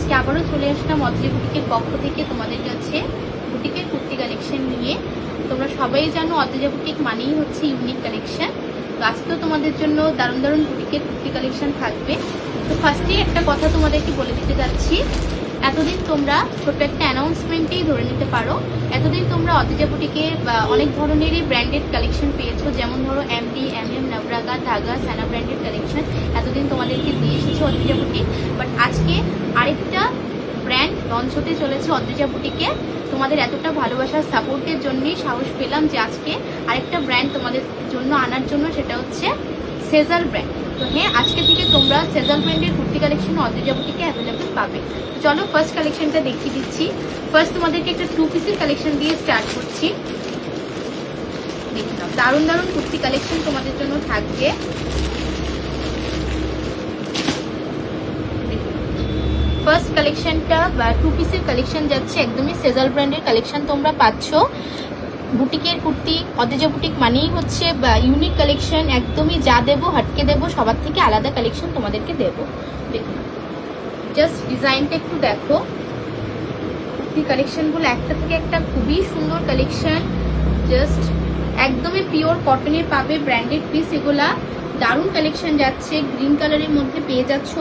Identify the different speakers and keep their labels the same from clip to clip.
Speaker 1: আজকে আবারও চলে আসলাম অতজা বুটিকের পক্ষ থেকে তোমাদের কাছে বুটিকের কুর্তি কালেকশন নিয়ে। তোমরা সবাই জানো অতজা বুটিক মানেই হচ্ছে ইউনিক কালেকশন। তো আজকেও তোমাদের জন্য দারুণ দারুণ বুটিকের কুর্তি কালেকশন থাকবে। তো ফার্স্টেই একটা কথা তোমাদেরকে বলে দিতে যাচ্ছি, এতদিন তোমরা ছোট্ট একটা অ্যানাউন্সমেন্টেই ধরে নিতে পারো, এতদিন তোমরা অতজা বুটিকে অনেক ধরনেরই ব্র্যান্ডেড কালেকশন পেয়েছো, যেমন ধরো এমডি, এমএম, নবরাগা, ধাগা, সানা ব্র্যান্ডেড কালেকশন এতদিন তোমাদেরকে দিয়ে এসেছে অতজা বুটিক। বাট আজকে আরেকটা ব্র্যান্ড লঞ্চ হতে চলেছে অতজা বুটিকে। তোমাদের এতটা ভালোবাসার সাপোর্টের জন্যই সাহস পেলাম যে আজকে আরেকটা ব্র্যান্ড তোমাদের জন্য আনার জন্য, সেটা হচ্ছে সেজাল ব্র্যান্ড। তো হ্যাঁ, আজকে থেকে তোমরা সেজাল ব্র্যান্ডের কুর্তি কালেকশন অতজা বুটিকে অ্যাভেলেবেল পাবে। তো চলো ফার্স্ট কালেকশনটা দেখিয়ে দিচ্ছি। ফার্স্ট তোমাদেরকে একটা 2 পিসের কালেকশন দিয়ে স্টার্ট করছি। দেখে নাও, দারুণ দারুণ কুর্তি কালেকশন তোমাদের জন্য থাকবে। ফার্স্ট কালেকশনটা 2 পিসের কালেকশন যাচ্ছে, একদমই সেজাল ব্র্যান্ডের কালেকশন তোমরা পাচ্ছ। বুটিকের কুর্তি, অতজা বুটিক মানেই হচ্ছে ইউনিক কালেকশন। একদমই যা দেবো হটকে দেবো, সবার থেকে আলাদা কালেকশন তোমাদেরকে দেবো। দেখুন জাস্ট ডিজাইনটা একটু দেখো, কুর্তি কালেকশনগুলো একটা থেকে একটা খুবই সুন্দর কালেকশন। জাস্ট একদমই পিওর কটনের পাবে ব্র্যান্ডেড পিস, এগুলা দারুণ কালেকশন যাচ্ছে। গ্রিন কালারের মধ্যে পেয়ে যাচ্ছ।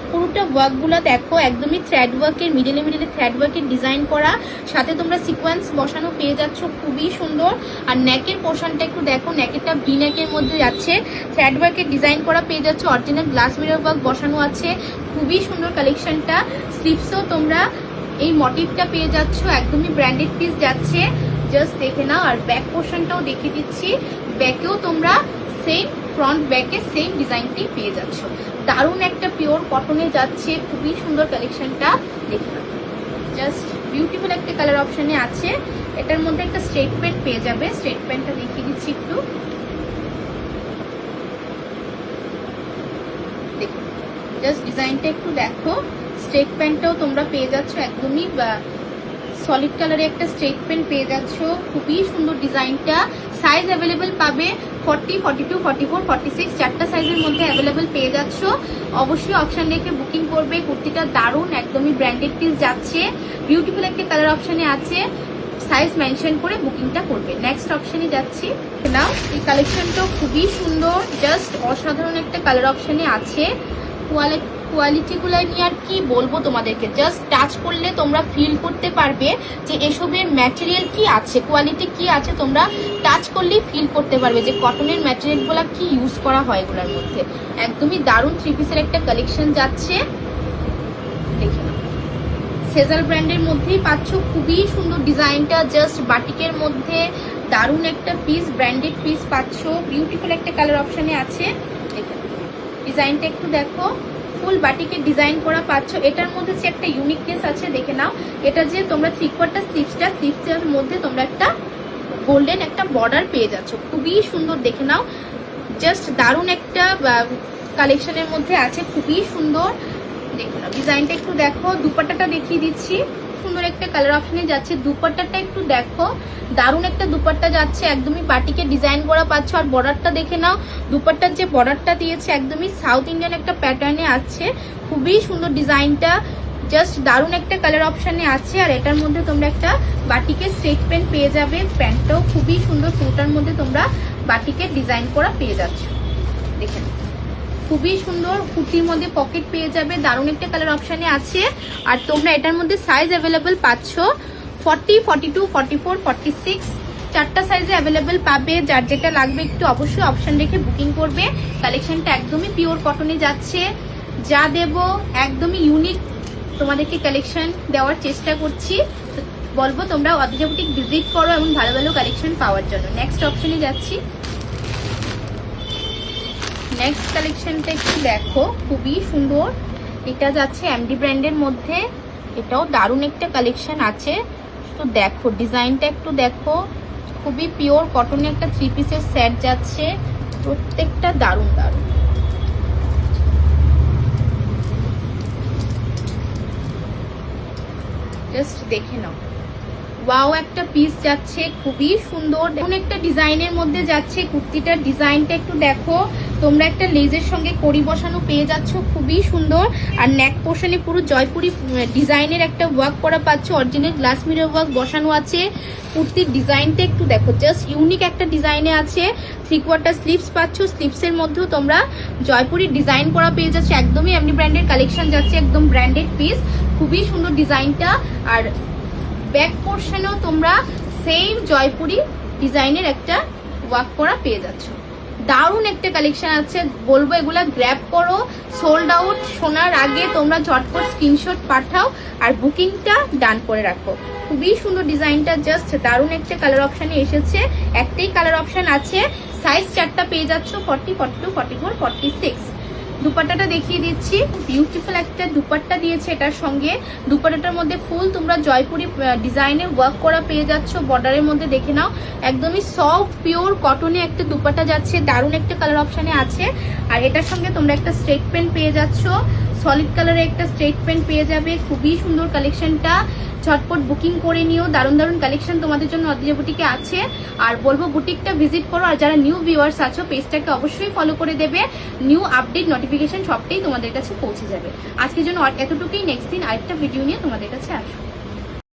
Speaker 1: পুরোটা ওয়ার্কগুলো দেখো, একদমই থ্রেড ওয়ার্কের, মিডিলে মিডিলে থ্রেড ওয়ার্কের ডিজাইন করা, সাথে তোমরা সিকোয়েন্স বসানো পেয়ে যাচ্ছ, খুবই সুন্দর। আর নেকের পোর্শনটা একটু দেখো, নেকেরটা ভি নেকের মধ্যে যাচ্ছে, থ্রেড ওয়ার্কের ডিজাইন করা পেয়ে যাচ্ছ, অরিজিনাল গ্লাস মিরর ওয়ার্ক বসানো আছে, খুবই সুন্দর কালেকশনটা। স্লিপসও তোমরা এই মোটিভটা পেয়ে যাচ্ছ, একদমই ব্র্যান্ডেড পিস যাচ্ছে। জাস্ট দেখে নাও। আর ব্যাক পোর্শনটাও দেখিয়ে দিচ্ছি, ব্যাকেও তোমরা সেম ফ্রন্ট ব্যাকে সেম ডিজাইনটি পেয়ে যাচ্ছ। দারুণ একটা পিওর কটনে যাচ্ছে, খুবই সুন্দর কালেকশনটা। দেখে নাও, জাস্ট বিউটিফুল একটা কালার অপশনে আছে। এটার মধ্যে একটা স্ট্রেট প্যান্ট পেয়ে যাবে। স্ট্রেট প্যান্টটা দেখিয়ে দিচ্ছি একটু, দেখুন জাস্ট ডিজাইনটা একটু দেখো। স্ট্রেট প্যান্টটাও তোমরা পেয়ে যাচ্ছ, একদমই সলিড কালারে একটা স্ট্রেট প্যান্ট পেয়ে যাচ্ছ, খুবই সুন্দর ডিজাইনটা। সাইজ অ্যাভেলেবেল পাবে 40, 42, 44, 46 চারটা সাইজের মধ্যে অ্যাভেলেবেল পেয়ে যাচ্ছ। অবশ্যই অপশন রেখে বুকিং করবে। কুর্তিটা দারুণ, একদমই ব্র্যান্ডেড পিস যাচ্ছে, বিউটিফুল একটা কালার অপশনে আছে, সাইজ মেনশন করে বুকিংটা করবে। নেক্সট অপশনে যাচ্ছি। নাও, এই কালেকশনটাও খুবই সুন্দর, জাস্ট অসাধারণ একটা কালার অপশনে আছে। কোয়ালিটিগুলো নিয়ে আর কি বলবো তোমাদেরকে, জাস্ট টাচ করলে তোমরা ফিল করতে পারবে যে এসবের ম্যাটেরিয়াল কি আছে, কোয়ালিটি কি আছে। তোমরা টাচ করলেই ফিল করতে পারবে যে কটনের ম্যাটেরিয়ালগুলো কি ইউজ করা হয় এগুলোর মধ্যে। একদমই দারুণ 3 পিসের একটা কালেকশন যাচ্ছে। দেখে নাও, সেজাল ব্র্যান্ডের মধ্যেই পাচ্ছ, খুবই সুন্দর ডিজাইনটা। জাস্ট বাটিকের মধ্যে দারুণ একটা পিস, ব্র্যান্ডেড পিস পাচ্ছ, বিউটিফুল একটা কালার অপশনে আছে। দেখে ডিজাইনটা একটু দেখো, ফুল বাটিকের ডিজাইন করা পাচ্ছ। এটার মধ্যে যে একটা ইউনিকনেস আছে, দেখে নাও। এটা যে তোমরা 3/4 স্লিপসটার মধ্যে তোমরা একটা গোল্ডেন একটা বর্ডার পেয়ে যাচ্ছ, খুবই সুন্দর। দেখে নাও, জাস্ট দারুণ একটা কালেকশনের মধ্যে আছে, খুবই সুন্দর। দেখে নাও, ডিজাইনটা একটু দেখো। দুপাট্টাটা দেখিয়ে দিচ্ছি, সুন্দর একটা কালার অপশনে যাচ্ছে। দুপাট্টাটা একটু দেখো, দারুণ একটা দুপাট্টা যাচ্ছে, একদমই বাটিকে ডিজাইন করা পাচ্ছ। আর বর্ডারটা দেখে নাও, দুপাট্টার যে বর্ডারটা দিয়েছে একদমই সাউথ ইন্ডিয়ান একটা প্যাটার্নে আছে, খুবই সুন্দর ডিজাইনটা। জাস্ট দারুণ একটা কালার অপশনে আছে। আর এটার মধ্যে তোমরা একটা বাটিকের স্ট্রেট প্যান্ট পেয়ে যাবে, প্যান্টটাও খুবই সুন্দর, পুরোটার মধ্যে তোমরা বাটিকের ডিজাইন করা পেয়ে যাচ্ছ। দেখে নাও, খুবই সুন্দর। কুর্তির মধ্যে পকেট পেয়ে যাবে, দারুণ একটা কালার অপশনে আছে। আর তোমরা এটার মধ্যে সাইজ অ্যাভেলেবেল পাচ্ছ 40, 42, 44, 46 চারটা সাইজে অ্যাভেলেবেল পাবে। যার যেটা লাগবে একটু অবশ্যই অপশন রেখে বুকিং করবে। কালেকশনটা একদমই পিওর কটনে যাচ্ছে, যা দেব একদমই ইউনিক তোমাদেরকে কালেকশন দেওয়ার চেষ্টা করছি। বলবো তোমরা অতজা বুটিক ভিজিট করো এবং ভালো ভালো কালেকশন পাওয়ার জন্য। নেক্সট অপশনে যাচ্ছি। নেক্সট কালেকশনটা একটু দেখো, খুবই সুন্দর। এটা যাচ্ছে এমডি ব্র্যান্ডের মধ্যে, এটাও দারুণ একটা কালেকশন আছে। তো দেখো ডিজাইনটা একটু দেখো, খুবই পিওর কটনের একটা 3 পিসের সেট যাচ্ছে, প্রত্যেকটা দারুণ দারুণ। জাস্ট দেখে নাও, ওয়াও একটা পিস যাচ্ছে, খুবই সুন্দর। দেখুন একটা ডিজাইনের মধ্যে যাচ্ছে, কুর্তিটার ডিজাইনটা একটু দেখো তোমরা, একটা লেজের সঙ্গে কড়ি বসানো পেয়ে যাচ্ছ, খুবই সুন্দর। আর নেক পোর্শনে পুরো জয়পুরি ডিজাইনের একটা ওয়ার্ক করা পাচ্ছ, অরিজিনাল গ্লাস মিরর ওয়ার্ক বসানো আছে। কুর্তির ডিজাইনটা একটু দেখো, জাস্ট ইউনিক একটা ডিজাইনে আছে। 3/4 স্লিভস পাচ্ছ, স্লিভসের মধ্যেও তোমরা জয়পুরি ডিজাইন করা পেয়ে যাচ্ছে, একদমই এমনি ব্র্যান্ডের কালেকশন যাচ্ছে, একদম ব্র্যান্ডেড পিস, খুবই সুন্দর ডিজাইনটা। আর ব্যাক পোর্শনেও তোমরা সেম জয়পুরি ডিজাইনের একটা ওয়ার্ক করা পেয়ে যাচ্ছ। দারুণ একটা কালেকশন আছে, বলবো এগুলা গ্র্যাব করো, সোল্ড আউট শোনার আগে তোমরা ঝটপট স্ক্রিনশট পাঠাও আর বুকিংটা ডান করে রাখো। খুবই সুন্দর ডিজাইনটা, জাস্ট দারুণ একটা কালার অপশানে এসেছে, একটাই কালার অপশান আছে। সাইজ 4টা পেয়ে যাচ্ছ, 40, 42, 44, 46। দুপাট্টাটা দেখিয়ে দিচ্ছি, বিউটিফুল একটা দুপাট্টা দিয়েছে এটার সঙ্গে। দুপাট্টাটার মধ্যে ফুল তোমরা জয়পুরি ডিজাইনের ওয়ার্ক করা পেয়ে যাচ্ছ, বর্ডারের মধ্যে দেখে নাও, একদমই সফট পিওর কটনে একটা দুপাট্টা যাচ্ছে, দারুণ একটা কালার অপশানে আছে। আর এটার সঙ্গে তোমরা একটা স্ট্রেট পেন পেয়ে যাচ্ছ, সলিড কালারের একটা স্ট্রেট পেন পেয়ে যাবে, খুবই সুন্দর কালেকশনটা। ঝটপট বুকিং করে নিও, দারুণ দারুণ কালেকশন তোমাদের জন্য অদ্রিজা বুটিকে আছে। আর বলবো বুটিকটা ভিজিট করো, আর যারা নিউ ভিউয়ার্স আছো পেজটাকে অবশ্যই ফলো করে দেবে, নিউ আপডেট নোটিফিকেশন সবটাই তোমাদের কাছে পৌঁছে যাবে। আজকের জন্য এতটুকুই, নেক্সট দিন আরেকটা ভিডিও নিয়ে তোমাদের কাছে আসবো।